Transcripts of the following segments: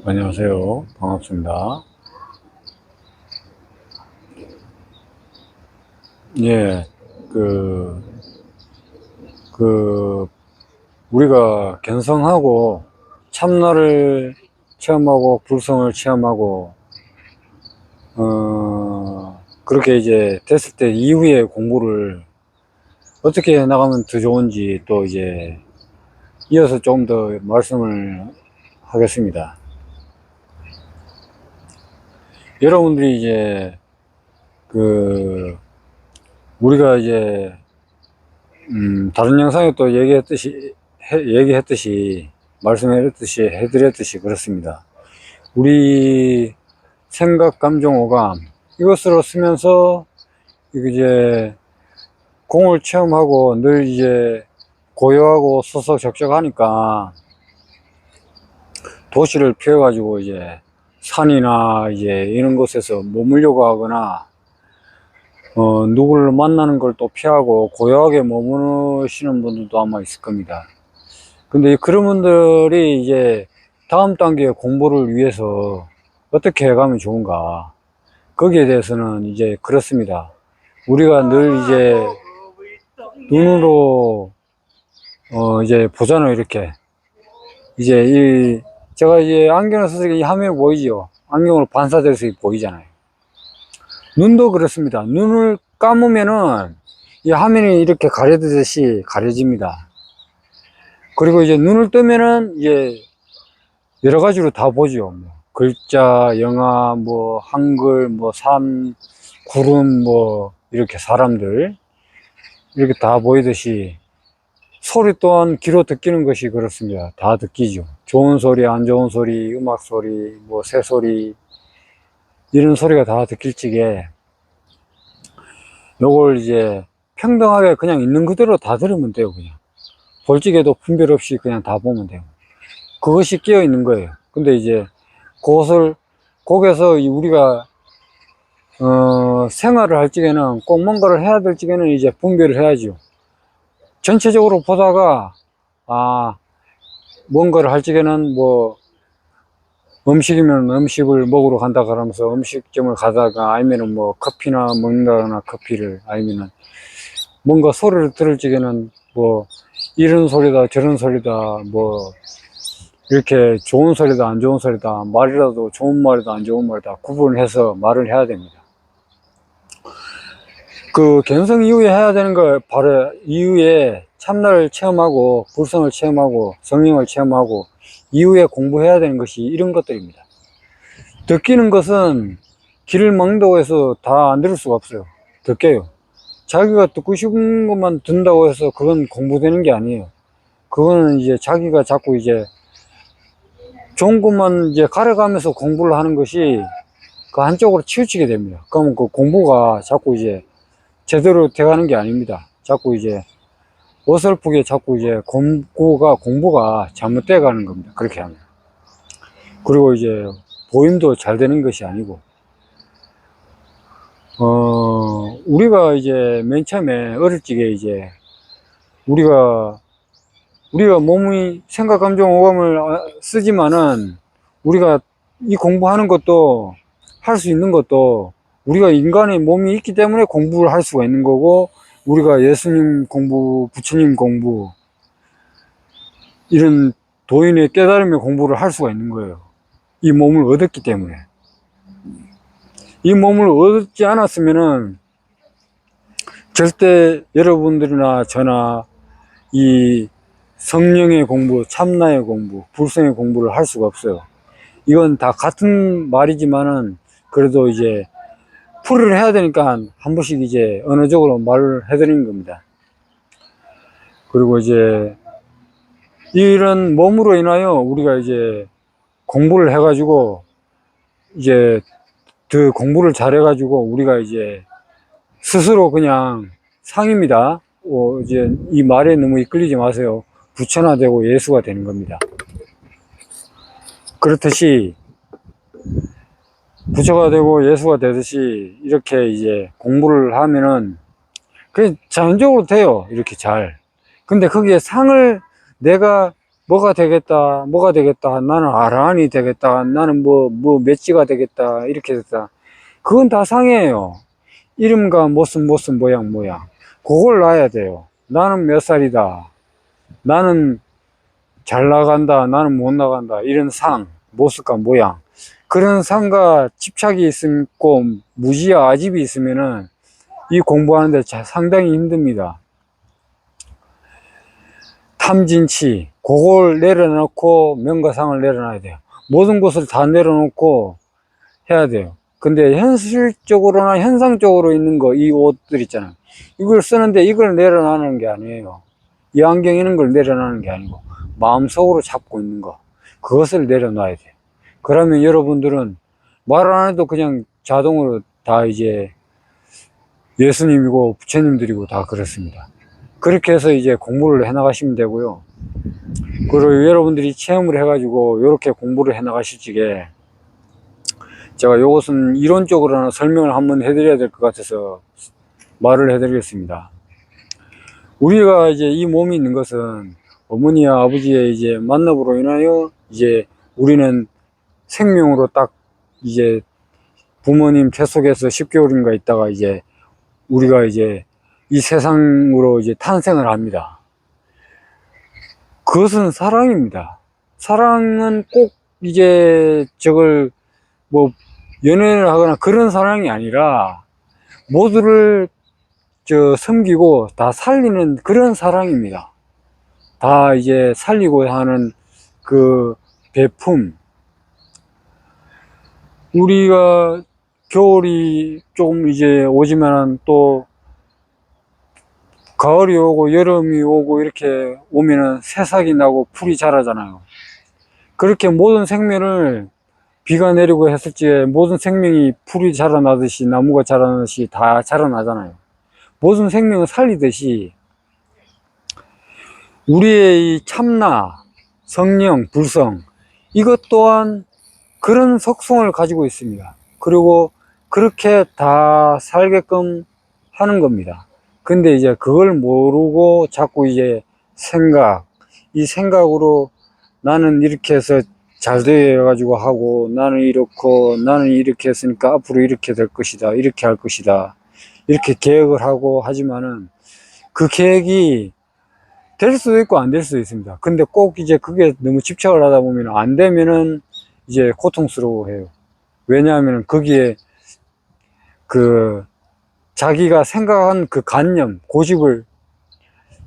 안녕하세요. 반갑습니다. 예, 그, 우리가 견성하고 참나를 체험하고 불성을 체험하고, 그렇게 이제 됐을 때 이후에 공부를 어떻게 해 나가면 더 좋은지 또 이제 이어서 좀 더 말씀을 하겠습니다. 여러분들이 이제 우리가 이제 다른 영상에 또 얘기했듯이, 해드렸듯이 그렇습니다. 우리 생각, 감정, 오감, 이것으로 쓰면서, 이제, 공을 체험하고 늘 이제 고요하고 소소적적하니까 도시를 피해가지고 이제 산이나 이제 이런 곳에서 머물려고 하거나, 누구를 만나는 걸 또 피하고 고요하게 머무르시는 분들도 아마 있을 겁니다. 근데 그런 분들이 이제 다음 단계의 공부를 위해서 어떻게 해가면 좋은가. 거기에 대해서는 이제 그렇습니다. 우리가 늘 이제 눈으로, 이제 보잖아요, 이렇게. 제가 이제 안경을 써서 이 화면이 보이죠? 안경으로 반사돼서 보이잖아요. 눈도 그렇습니다. 눈을 감으면은 이 화면이 이렇게 가려지듯이 가려집니다. 그리고 이제 눈을 뜨면은 이제 여러 가지로 다 보죠. 뭐 글자, 영화, 뭐 한글, 뭐 산, 구름, 뭐 이렇게 사람들 이렇게 다 보이듯이 소리 또한 귀로 듣기는 것이 그렇습니다. 다 듣기죠. 좋은 소리, 안 좋은 소리, 음악 소리, 뭐 새 소리 이런 소리가 다 듣길 적에 요걸 이제 평등하게 그냥 있는 그대로 다 들으면 돼요. 그냥 볼 적에도 분별 없이 그냥 다 보면 돼요. 그것이 깨어 있는 거예요. 근데 이제 그것을 거기서 우리가 생활을 할 적에는 꼭 뭔가를 해야 될 적에는 이제 분별을 해야죠. 전체적으로 보다가 뭔가를 할 적에는 뭐 음식이면 음식을 먹으러 간다 그러면서 음식점을 가다가 아니면은 뭐 커피나 먹는다거나 커피를 아니면은 뭔가 소리를 들을 적에는 뭐 이런 소리다 저런 소리다 뭐 이렇게 좋은 소리다 안 좋은 소리다 말이라도 좋은 말이다 안 좋은 말이다 구분해서 말을 해야 됩니다. 그 견성 이후에 해야 되는 걸 바로 이후에 참나를 체험하고 불성을 체험하고 성령을 체험하고 이후에 공부해야 되는 것이 이런 것들입니다. 듣기는 것은 귀를 막는다고 해서 다 안 들을 수가 없어요. 듣게요. 자기가 듣고 싶은 것만 듣는다고 해서 그건 공부되는 게 아니에요. 그거는 이제 자기가 자꾸 이제 좋은 것만 이제 가려가면서 공부를 하는 것이 그 한쪽으로 치우치게 됩니다. 그러면 그 공부가 자꾸 이제 제대로 돼가는 게 아닙니다. 자꾸 이제 어설프게 자꾸 이제 공부가 잘못돼 가는 겁니다. 그렇게 하면. 그리고 이제 보임도 잘 되는 것이 아니고, 우리가 이제 맨 처음에 어릴 적에 이제 우리가 몸이 생각, 감정, 오감을 쓰지만은 우리가 이 공부하는 것도 할 수 있는 것도 우리가 인간의 몸이 있기 때문에 공부를 할 수가 있는 거고 우리가 예수님 공부, 부처님 공부 이런 도인의 깨달음의 공부를 할 수가 있는 거예요. 이 몸을 얻었기 때문에. 이 몸을 얻지 않았으면은 절대 여러분들이나 저나 이 성령의 공부, 참나의 공부, 불성의 공부를 할 수가 없어요. 이건 다 같은 말이지만은 그래도 이제 풀이를 해야 되니까 한 번씩 이제 언어적으로 말을 해드리는 겁니다. 그리고 이제 이런 몸으로 인하여 우리가 이제 공부를 해가지고 이제 그 공부를 잘해가지고 우리가 이제 스스로 그냥 상입니다. 이제 이 말에 너무 이끌리지 마세요. 부처나되고 예수가 되는 겁니다. 그렇듯이 부처가 되고 예수가 되듯이 이렇게 이제 공부를 하면은 그 자연적으로 돼요. 이렇게 잘. 근데 거기에 상을 내가 뭐가 되겠다, 뭐가 되겠다, 나는 아라한이 되겠다, 나는 뭐 맷지가 되겠다, 이렇게 됐다. 그건 다 상이에요. 이름과 모습, 모양. 그걸 놔야 돼요. 나는 몇 살이다. 나는 잘 나간다, 나는 못 나간다. 이런 상, 모습과 모양. 그런 상과 집착이 있고, 무지와 아집이 있으면은 이 공부하는데 상당히 힘듭니다. 탐진치, 그걸 내려놓고 명과상을 내려놔야 돼요. 모든 것을 다 내려놓고 해야 돼요. 근데 현실적으로나 현상적으로 있는 거, 이 옷들 있잖아요. 이걸 쓰는데 이걸 내려놔는 게 아니에요. 이 안경 이런 걸 내려놔는 게 아니고, 마음속으로 잡고 있는 거, 그것을 내려놔야 돼요. 그러면 여러분들은 말 안 해도 그냥 자동으로 다 이제 예수님이고 부처님들이고 다 그렇습니다. 그렇게 해서 이제 공부를 해 나가시면 되고요. 그리고 여러분들이 체험을 해가지고 이렇게 공부를 해 나가실 적에 제가 이것은 이론적으로나 설명을 한번 해드려야 될 것 같아서 말을 해드리겠습니다. 우리가 이제 이 몸이 있는 것은 어머니와 아버지의 이제 만남으로 인하여 이제 우리는 생명으로 딱 이제 부모님 태 속에서 10개월인가 있다가 이제 우리가 이제 이 세상으로 이제 탄생을 합니다. 그것은 사랑입니다. 사랑은 꼭 이제 저걸 뭐 연애를 하거나 그런 사랑이 아니라 모두를 섬기고 다 살리는 그런 사랑입니다. 다 이제 살리고 하는 그 배품. 우리가 겨울이 조금 이제 오지만 또 가을이 오고 여름이 오고 이렇게 오면은 새싹이 나고 풀이 자라잖아요. 그렇게 모든 생명을 비가 내리고 했을 때 모든 생명이 풀이 자라나듯이 나무가 자라나듯이 다 자라나잖아요. 모든 생명을 살리듯이 우리의 이 참나, 성령, 불성, 이것 또한 그런 속성을 가지고 있습니다. 그리고 그렇게 다 살게끔 하는 겁니다. 근데 이제 그걸 모르고 자꾸 이제 이 생각으로 나는 이렇게 해서 잘 돼가지고 하고, 나는 이렇고, 나는 이렇게 했으니까 앞으로 이렇게 될 것이다, 이렇게 할 것이다, 이렇게 계획을 하고 하지만은 그 계획이 될 수도 있고 안 될 수도 있습니다. 근데 꼭 이제 그게 너무 집착을 하다 보면 안 되면은 이제 고통스러워해요. 왜냐하면 거기에 그 자기가 생각한 그 관념, 고집을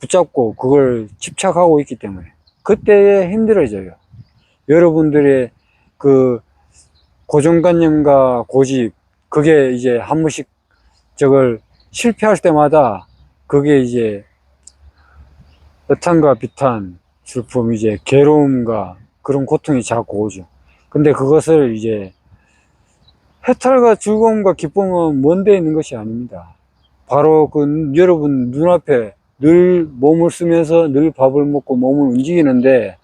붙잡고 그걸 집착하고 있기 때문에 그때에 힘들어져요. 여러분들의 그 고정관념과 고집, 그게 이제 한 번씩 저걸 실패할 때마다 그게 이제 애탄과 비탄, 슬픔, 이제 괴로움과 그런 고통이 자꾸 오죠. 근데 그것을 이제 해탈과 즐거움과 기쁨은 먼 데 있는 것이 아닙니다. 바로 그 여러분 눈앞에 늘 몸을 쓰면서 늘 밥을 먹고 몸을 움직이는데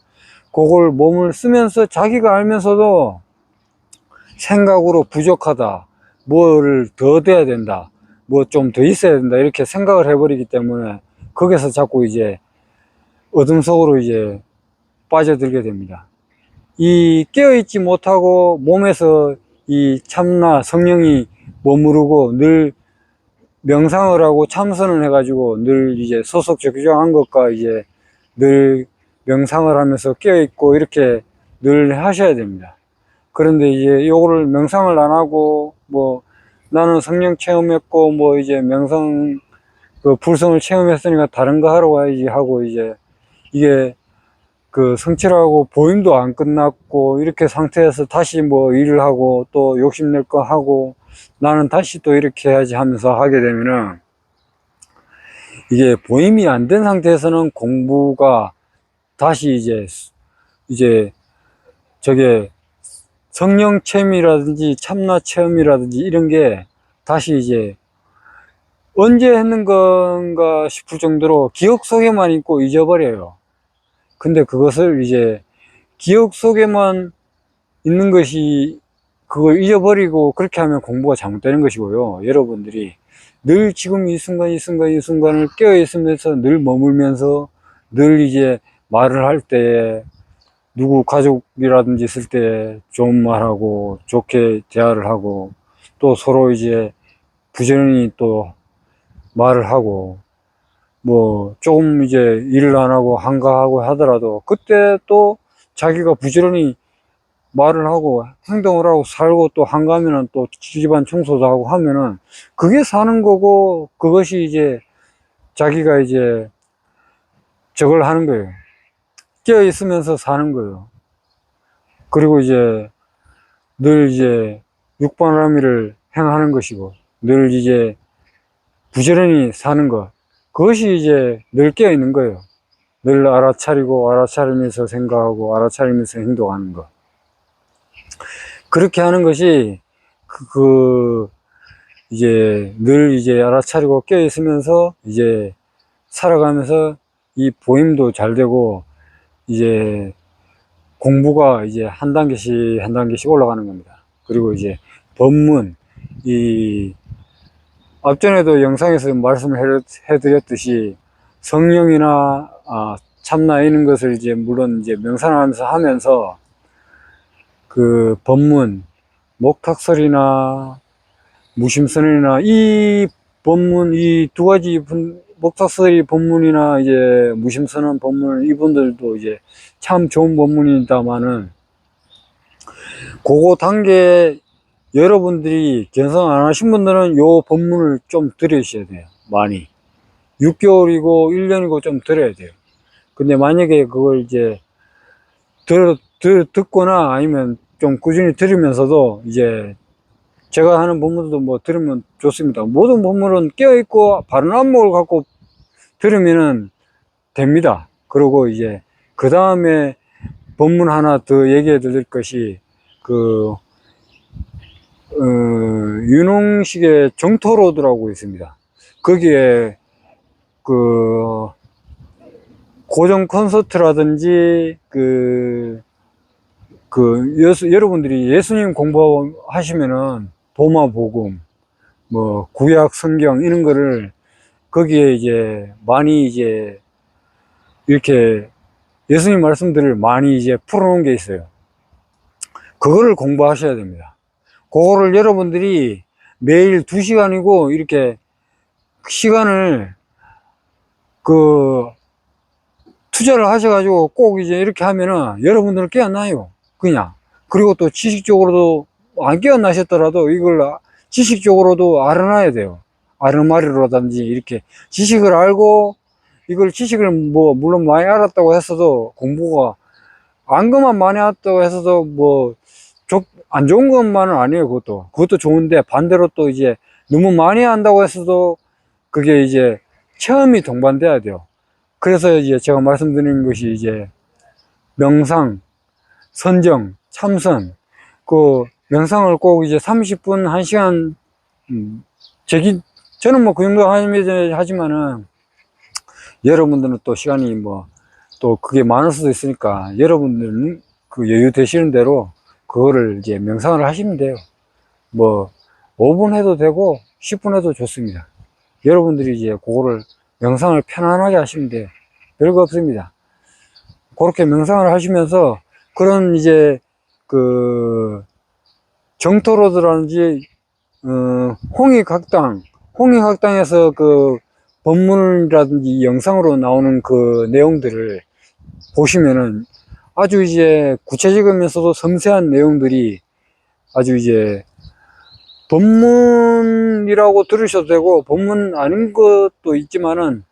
그걸 몸을 쓰면서 자기가 알면서도 생각으로 부족하다, 뭐를 더 돼야 된다, 뭐 좀 더 있어야 된다, 이렇게 생각을 해버리기 때문에 거기서 자꾸 이제 어둠 속으로 이제 빠져들게 됩니다. 이 깨어있지 못하고 몸에서 이 참나 성령이 머무르고 늘 명상을 하고 참선을 해가지고 늘 이제 소속 적정한 것과 이제 늘 명상을 하면서 깨어있고 이렇게 늘 하셔야 됩니다. 그런데 이제 요거를 명상을 안 하고 뭐 나는 성령 체험했고 뭐 이제 명상 그 불성을 체험했으니까 다른 거 하러 가야지 하고 이제 이게 그 성취하고 보임도 안 끝났고 이렇게 상태에서 다시 뭐 일을 하고 또 욕심낼 거 하고 나는 다시 또 이렇게 해야지 하면서 하게 되면은 이게 보임이 안 된 상태에서는 공부가 다시 이제 저게 성령 체험이라든지 참나 체험이라든지 이런 게 다시 이제 언제 했는 건가 싶을 정도로 기억 속에만 있고 잊어버려요. 근데 그것을 이제 기억 속에만 있는 것이 그걸 잊어버리고 그렇게 하면 공부가 잘못되는 것이고요. 여러분들이 늘 지금 이 순간, 이 순간, 이 순간을 깨어 있으면서 늘 머물면서 늘 이제 말을 할 때 누구 가족이라든지 있을 때 좋은 말하고 좋게 대화를 하고 또 서로 이제 부지런히 또 말을 하고 뭐 조금 이제 일을 안 하고 한가하고 하더라도 그때 또 자기가 부지런히 말을 하고 행동을 하고 살고 또 한가하면은 또 집안 청소도 하고 하면은 그게 사는 거고 그것이 이제 자기가 이제 저걸 하는 거예요. 깨어 있으면서 사는 거예요. 그리고 이제 늘 이제 육바라밀을 행하는 것이고 늘 이제 부지런히 사는 것 그것이 이제 늘 깨어 있는 거예요. 늘 알아차리고 알아차리면서 생각하고 알아차리면서 행동하는 것 그렇게 하는 것이 이제 늘 이제 알아차리고 깨어 있으면서 이제 살아가면서 이 보임도 잘 되고 이제 공부가 이제 한 단계씩 한 단계씩 올라가는 겁니다. 그리고 이제 법문 이 앞전에도 영상에서 말씀을 해드렸듯이 성령이나 참나 이런 것을 이제 물론 이제 명상하면서 하면서 그 법문 목탁설이나 무심선언이나 이 법문 이 두 가지 목탁설이 법문이나 이제 무심선언 법문 이분들도 이제 참 좋은 법문이다마는 그거 단계 여러분들이 견성 안 하신 분들은 요 법문을 좀 들으셔야 돼요. 많이 6개월이고 1년이고 좀 들어야 돼요. 근데 만약에 그걸 이제 듣거나 아니면 좀 꾸준히 들으면서도 이제 제가 하는 법문도 뭐 들으면 좋습니다. 모든 법문은 깨어있고 바른 안목을 갖고 들으면은 됩니다. 그리고 이제 그 다음에 법문 하나 더 얘기해 드릴 것이 윤홍식의 정토로드라고 있습니다. 거기에 고정 콘서트라든지 여러분들이 예수님 공부하시면은 도마복음 뭐 구약 성경 이런 거를 거기에 이제 많이 이제 이렇게 예수님 말씀들을 많이 이제 풀어놓은 게 있어요. 그거를 공부하셔야 됩니다. 그거를 여러분들이 매일 2시간이고 이렇게 시간을 투자를 하셔가지고 꼭 이제 이렇게 하면은 여러분들은 깨어나요. 그냥. 그리고 또 지식적으로도 안 깨어나셨더라도 이걸 지식적으로도 알아놔야 돼요. 아르마리로든지 이렇게 지식을 알고 이걸 지식을 뭐 물론 많이 알았다고 했어도 공부가 안것만 많이 알았다고 해서도 뭐 안 좋은 것만은 아니에요. 그것도 좋은데 반대로 또 이제 너무 많이 안다고 했어도 그게 이제 체험이 동반돼야 돼요. 그래서 이제 제가 말씀드리는 것이 이제 명상, 선정, 참선, 명상을 꼭 이제 30분, 1시간, 저는 뭐 그 정도 하지만은 여러분들은 또 시간이 뭐 또 그게 많을 수도 있으니까 여러분들은 그 여유 되시는 대로 그거를 이제 명상을 하시면 돼요. 뭐 5분 해도 되고 10분 해도 좋습니다. 여러분들이 이제 그거를 명상을 편안하게 하시면 돼요. 별거 없습니다. 그렇게 명상을 하시면서 그런 이제 정토로드라든지 홍익학당에서 법문이라든지 영상으로 나오는 그 내용들을 보시면은 아주 이제 구체적이면서도 섬세한 내용들이 아주 이제 법문이라고 들으셔도 되고 법문 아닌 것도 있지만은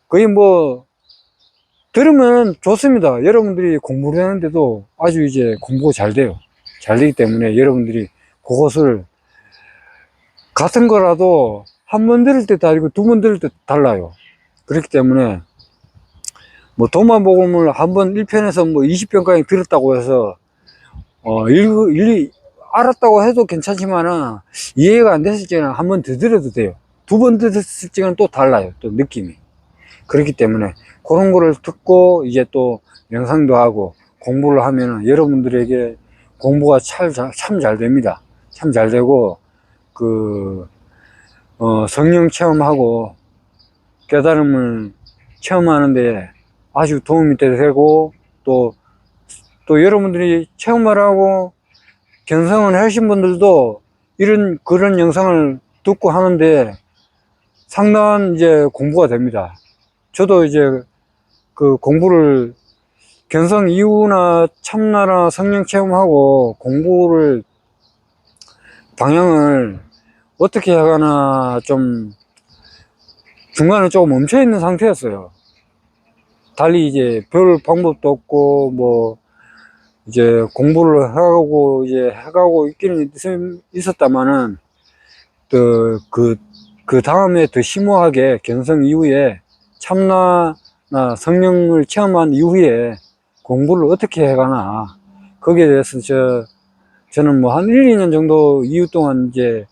거의 뭐 들으면 좋습니다. 여러분들이 공부를 하는데도 아주 이제 공부가 잘 돼요. 잘 되기 때문에 여러분들이 그것을 같은 거라도 한 번 들을 때 다르고 2번 들을 때 달라요. 그렇기 때문에 뭐 도마복음을 한번 1편에서 뭐 20편까지 들었다고 해서 알았다고 해도 괜찮지만은 이해가 안 됐을 때는 한 번 더 들어도 돼요. 2번 들었을 때는 또 달라요. 또 느낌이. 그렇기 때문에 그런 거를 듣고 이제 또 명상도 하고 공부를 하면은 여러분들에게 공부가 참 잘 됩니다. 참 잘 되고, 성령 체험하고 깨달음을 체험하는데 아주 도움이 되고, 또 여러분들이 체험을 하고 견성을 하신 분들도 그런 영상을 듣고 하는데 상당한 이제 공부가 됩니다. 저도 이제 그 공부를 견성 이후나 참나나 성령 체험하고 공부를 방향을 어떻게 하거나 좀 중간에 조금 멈춰 있는 상태였어요. 달리 이제 별 방법도 없고 뭐 이제 공부를 하고 이제 해가고 있기는 있었다마는 그 다음에 더 심오하게 견성 이후에 참나나 성령을 체험한 이후에 공부를 어떻게 해가나 거기에 대해서 저는 뭐 한 1, 2년 정도 이후 동안 이제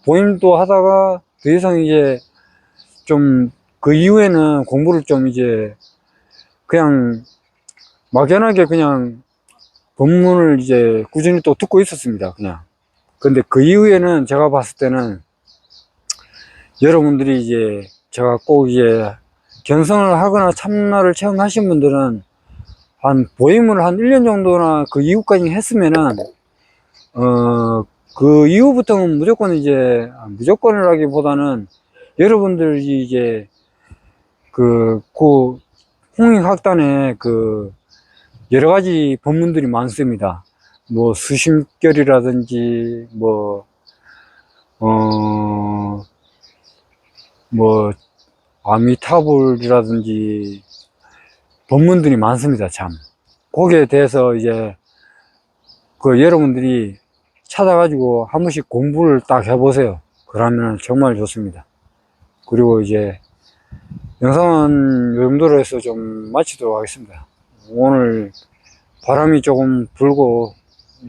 보임도 하다가 더 이상 이제 좀 그 이후에는 공부를 좀 이제 그냥 막연하게 그냥 법문을 이제 꾸준히 또 듣고 있었습니다. 그냥. 근데 그 이후에는 제가 봤을 때는 여러분들이 이제 제가 꼭 이제 견성을 하거나 참나를 체험하신 분들은 한 보임을 한 1년 정도나 그 이후까지 했으면은 그 이후부터는 무조건 이제 무조건이라기보다는 여러분들이 이제 그 홍익학단에 여러 가지 법문들이 많습니다. 뭐 수심결이라든지 뭐 아미타불이라든지 법문들이 많습니다. 참 거기에 대해서 이제 여러분들이 찾아가지고 한 번씩 공부를 딱 해보세요. 그러면 정말 좋습니다. 그리고 이제 영상은 이 정도로 해서 좀 마치도록 하겠습니다. 오늘 바람이 조금 불고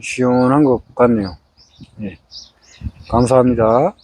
시원한 것 같네요. 예, 감사합니다.